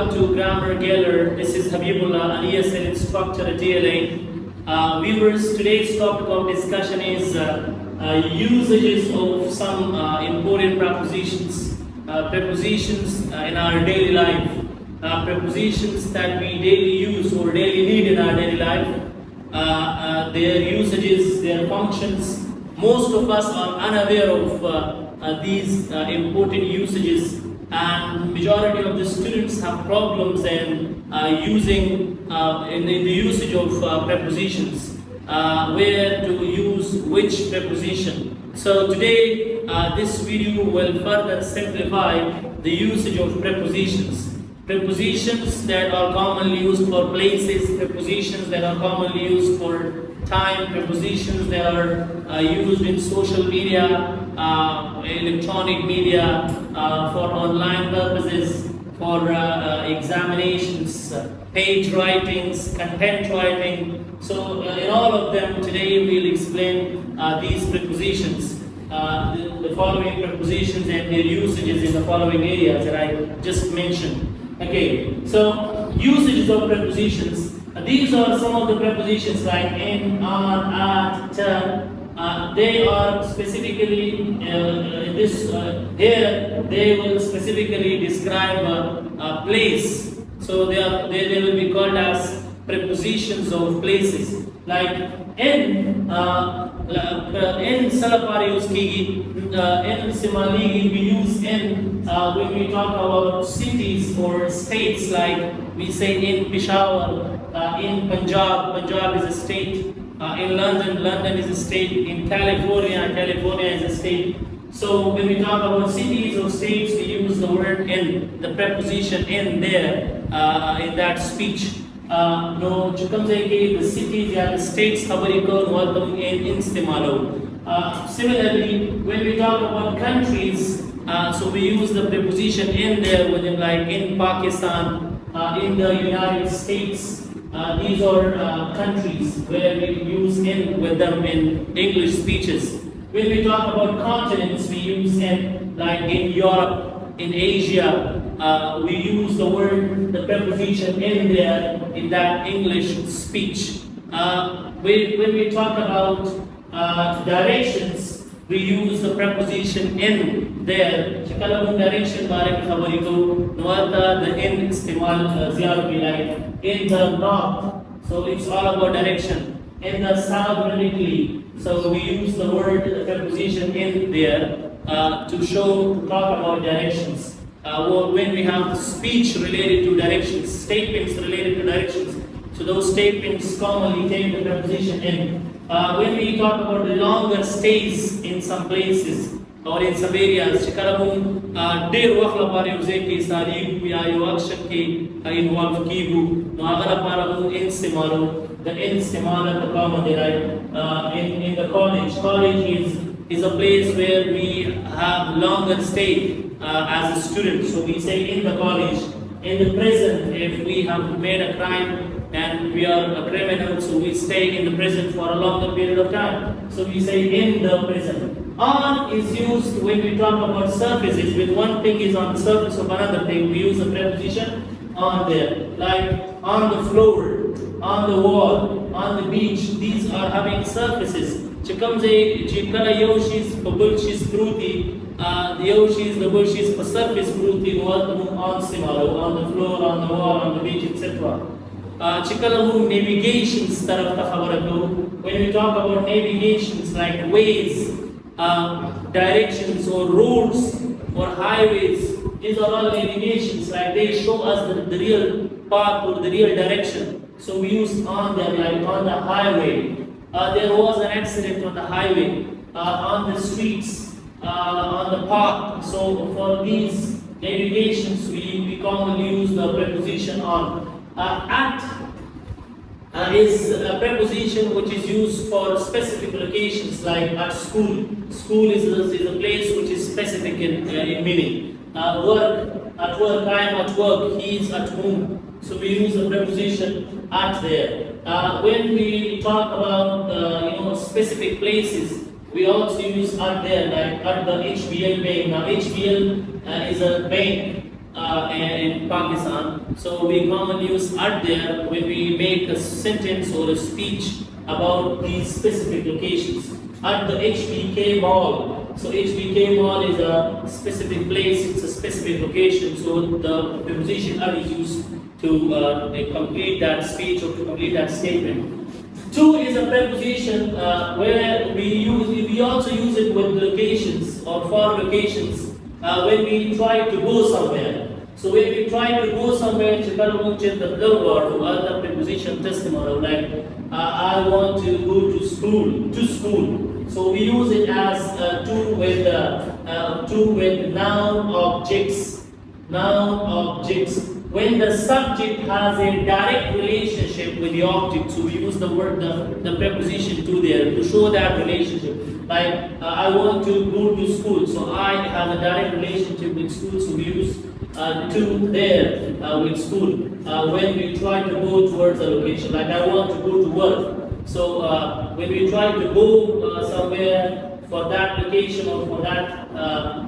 welcome to Grammar.Galore. This is Habibullah, an ESL instructor at DLA. Viewers, today's topic of discussion is usages of some important prepositions. Prepositions in our daily life. Prepositions that we daily use or daily need in our daily life. Their usages, their functions. Most of us are unaware of these important usages, and majority of the students have problems in using in the usage of prepositions, where to use which preposition. So today this video will further simplify the usage of prepositions. Prepositions that are commonly used for places, prepositions that are commonly used for time, prepositions that are used in social media, electronic media, for online purposes, for examinations, page writings, content writing. So in all of them today we'll explain these prepositions, the following prepositions and their usages in the following areas that I just mentioned. Okay, so usages of prepositions. These are some of the prepositions like in, on, at, they are specifically here they will specifically describe a place. So they will be called as prepositions of places. Like in Salapari use kigi, in Simaligi we use in when we talk about cities or states, like we say in Peshawar, in Punjab is a state, in London is a state, in California is a state. So when we talk about cities or states, we use the word in, the preposition in there, in that speech. No, the cities and the states in istimalo. Similarly, when we talk about countries, so we use the preposition in there within, like in Pakistan, in the United States. These are countries where we use in with them in English speeches. When we talk about continents, we use in, like in Europe, in Asia. We use the word, the preposition in there in that English speech. When we talk about directions, we use the preposition in there. Direction the in istimal in the north, so it's all about direction. In the south, Italy, so we use the word, the preposition in there to talk about directions. When we have speech related to directions, statements related to directions, so those statements commonly take the preposition in. When we talk about the longer stays in some places or in some areas, dear involve kibu, the instimala the common in the college. College is a place where we have longer stay as a student. So we say in the college. In the prison, if we have made a crime and we are a criminal, so we stay in the prison for a longer period of time. So we say in the prison. On is used when we talk about surfaces. When one thing is on the surface of another thing, we use the preposition on there. Like on the floor, on the wall, on the beach. These are having surfaces. Chikala yoshis, babulshis, fruity. The yoshis, the bushes, the surface fruity, on simalo, on the floor, on the wall, on the beach, etc. Chikalamu navigations taraf ta khabar. When we talk about navigations like ways, directions or roads or highways, these are all navigations, like they show us the real path or the real direction. So we use on there, like on the highway. There was an accident on the highway, on the streets, on the park. So for these navigations, we commonly use the preposition on. At is a preposition which is used for specific locations, like at school. School is a place which is specific in meaning. Work, at work, I am at work, he is at home. So we use the preposition at there. When we talk about specific places, we also use at there, like at the HBL bank. Now HBL is a bank in Pakistan. So we commonly use at there when we make a sentence or a speech about these specific locations. At the HBK Mall. So HBK Mall is a specific place, it's a specific location. So the preposition at is used to complete that speech or to complete that statement. To is a preposition where we also use it with locations or for locations when we try to go somewhere. So when we try to go somewhere, the word or other preposition testimony like I want to go to school. So we use it as to with noun objects. When the subject has a direct relationship with the object, so we use the word, the preposition to there to show that relationship. Like I want to go to school, so I have a direct relationship with school, so we use to there with school. When we try to go towards a location, like I want to go to work. So when we try to go somewhere for that location or for that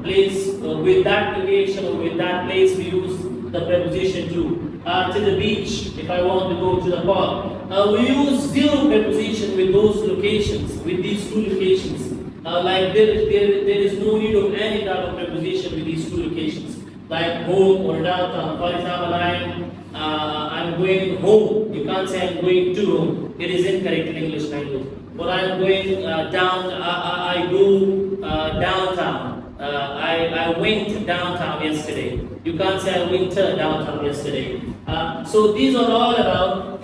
place, with that location or with that place, we use the preposition to the beach, if I want to go to the park. We use zero preposition with those locations, with these two locations. Like there is no need of any type of preposition with these two locations. Like home or downtown. For example, I'm going home. You can't say I'm going to home. It is incorrect in English language. But I'm going down. I go downtown. I went downtown yesterday. You can't say I went downtown yesterday. So these are all about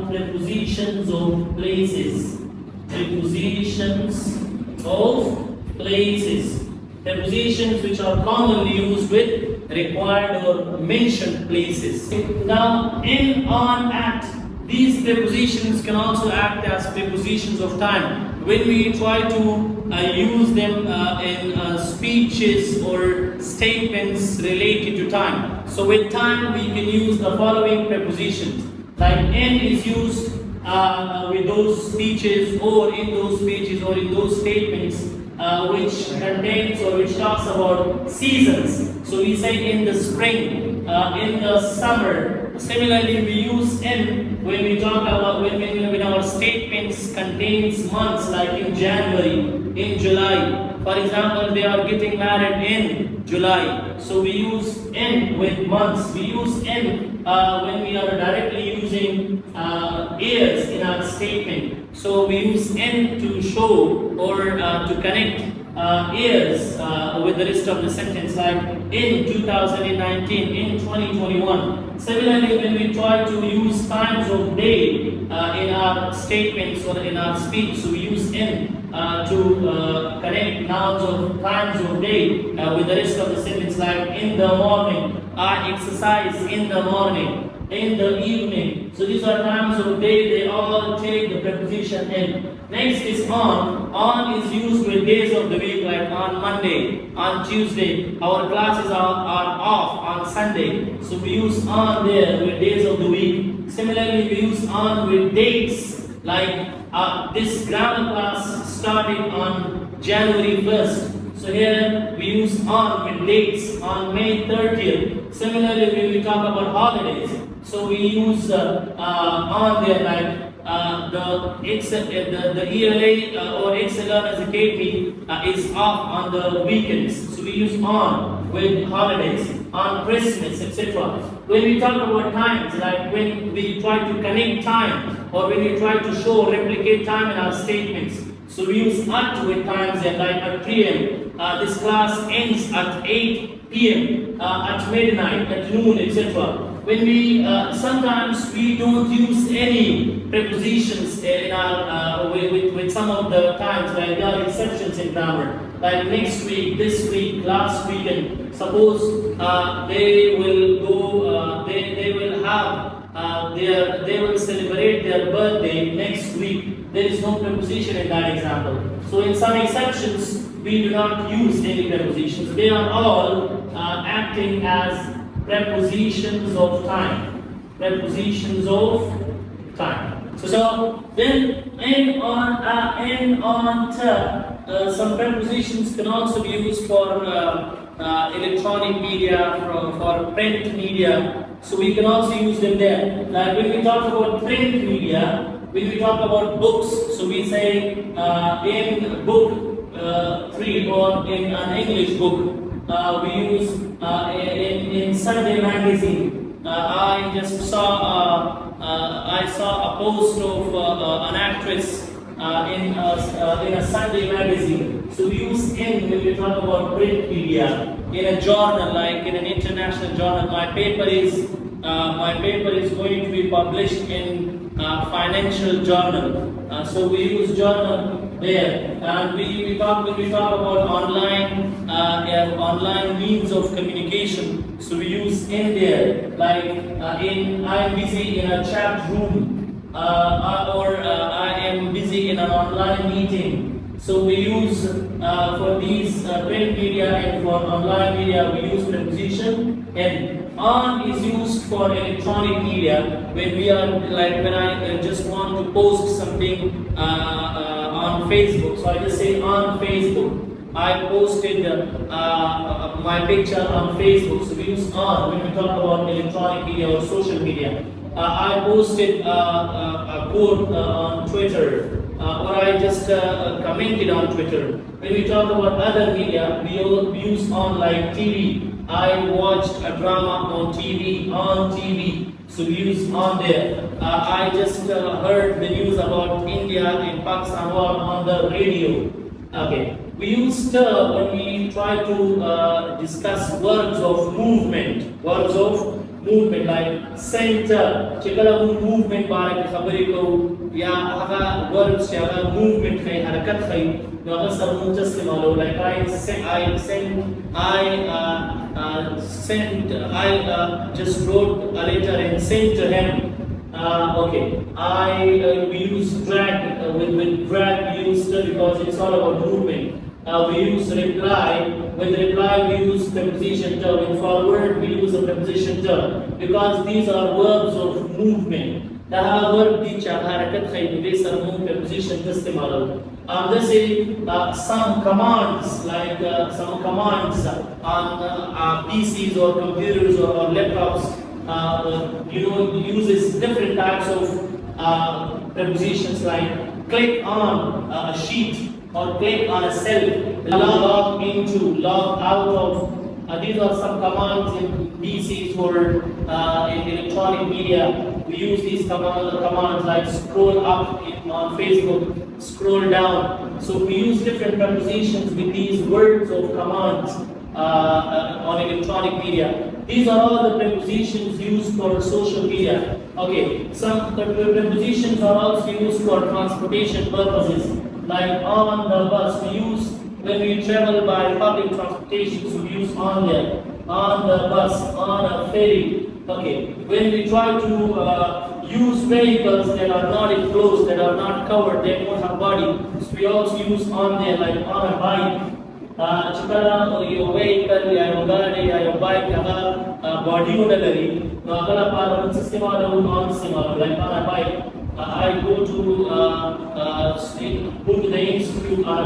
prepositions of places. Prepositions of places. Prepositions which are commonly used with required or mentioned places. Now, in, on, at, these prepositions can also act as prepositions of time. When we try to use them in speeches or statements related to time. So with time, we can use the following prepositions. Like in is used with those speeches or in those speeches or in those statements which contains or which talks about seasons. So we say in the spring, in the summer. Similarly, we use in when we talk about when our statements contains months, like in January, in July. For example, they are getting married in July. So we use in with months. We use in when we are directly using years in our statement. So we use in to show or to connect years with the rest of the sentence, like in 2019, in 2021. Similarly, when we try to use times of day in our statements or in our speech, so we use in to connect nouns of times of day with the rest of the sentence, like in the morning, I exercise in the morning, in the evening. So these are times of day, they all take the preposition in. Next is on. On is used with days of the week, like on Monday, on Tuesday. Our classes are off on Sunday. So we use on there with days of the week. Similarly, we use on with dates, like this grammar class started on January 1st. So here we use on with dates on May 30th. Similarly, when we talk about holidays, so we use on there, like the ELA or ex-Learners Academy is off on the weekends. So we use on with holidays, on Christmas, etc. When we talk about times, like when we try to connect time or when we try to show or replicate time in our statements, so we use at with times, and like at 3 p.m. This class ends at 8 p.m. At midnight, at noon, etc. When we sometimes we don't use any prepositions in our with some of the times, like there are exceptions in grammar, like next week, this week, last weekend. Suppose they will go, they will have they will celebrate their birthday next week. There is no preposition in that example. So in some exceptions, we do not use any prepositions. They are all acting as prepositions of time. Prepositions of time. So then in, on, to. Some prepositions can also be used for electronic media, for print media. So we can also use them there. Like when we talk about print media, when we talk about books, so we say in book 3 or in an English book, we use in Sunday magazine. I just saw I saw a post of an actress in a Sunday magazine. So we use in when we talk about print media. In a journal, like in an international journal, my paper is going to be published in financial journal. So we use journal there, and when we talk about online means of communication. So we use in there, like I'm busy in a chat room, or I am busy in an online meeting. So we use for these print media and for online media, we use preposition and. On is used for electronic media when we are when I just want to post something on Facebook. So I just say on Facebook. I posted my picture on Facebook. So we use on when we talk about electronic media or social media. I posted a quote on Twitter, or I just commented on Twitter. When we talk about other media, we use on like TV. I watched a drama on TV, so we use on there. I just heard the news about India and Pakistan war on the radio. Okay, we use when we try to discuss verbs of movement. Like center, chikala movement बारे की खबरें को या अगर verbs या movement है हरकत है no अगर सब मुंजस के मालूम like I just wrote a letter and sent to him. Okay, we use drag with drag we use because it's all about movement. We use reply. With reply, we use preposition to. In forward, we use a preposition to because these are verbs of movement. The verb which harakat khai they are move preposition to istemal. This is some commands like some commands on PCs or computers or laptops. Uses different types of prepositions like click on a sheet. Or click on a cell, log into, log out of. These are some commands in PCs or in electronic media. We use these commands like scroll up on Facebook, scroll down. So we use different prepositions with these words of commands on electronic media. These are all the prepositions used for social media. Okay, some prepositions are also used for transportation purposes. Like on the bus, we use when we travel by public transportation, so we use on there, on the bus, on a ferry. Okay, when we try to use vehicles that are not enclosed, that are not covered, they don't have body, so we also use on there, like on a bike. Chikara your vehicle, your gari, your bike, body modelary. Agala para system on system like on a bike. I go to the institute on a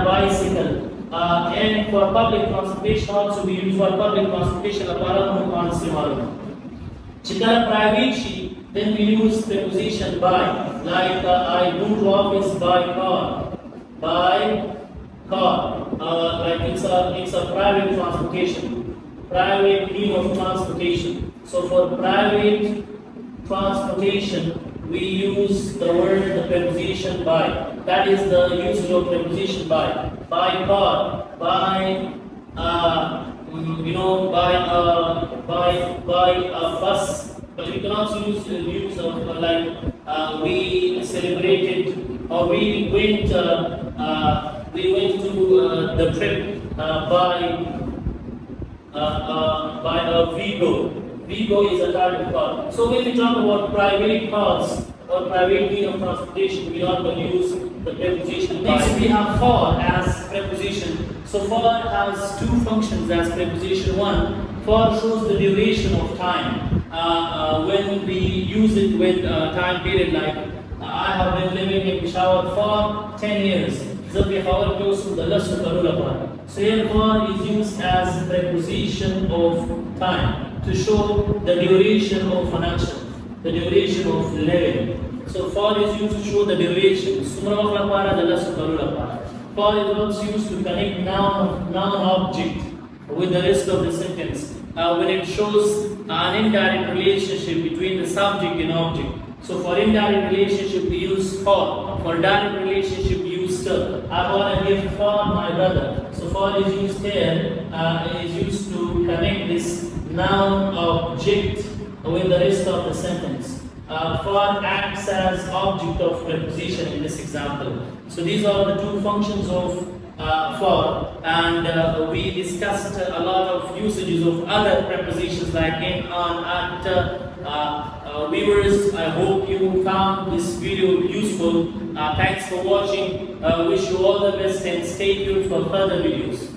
bicycle. And for public transportation also we use for public transportation on simple. Chikara private sheet, then we use preposition by. Like I go to office by car. By car. Like it's a private transportation. Private mean of transportation. So for private transportation, we use the word, the preposition by. That is the usage of preposition by. By car, by by a bus. But you can also use the use of like we celebrated or we went to the trip by a Vigo. Vigo is a type of car. So when we talk about private cars or private means of transportation, we are going to use the preposition. Next we have for as preposition. So for has two functions as preposition. One, for shows the duration of time. When we use it with time period like I have been living in Peshawar for 10 years. So here for is used as preposition of time to show the duration of an action, the duration of living. So for is used to show the duration. Sumra para dalla sukarula para. For is also used to connect noun object with the rest of the sentence when it shows an indirect relationship between the subject and object. So for indirect relationship we use for direct relationship we use still. I want to give for my brother. So for is used here is used to connect this noun object with the rest of the sentence. For acts as object of preposition in this example. So these are the two functions of for, and we discussed a lot of usages of other prepositions like in, on, at. Viewers, I hope you found this video useful. Thanks for watching. Wish you all the best and stay tuned for further videos.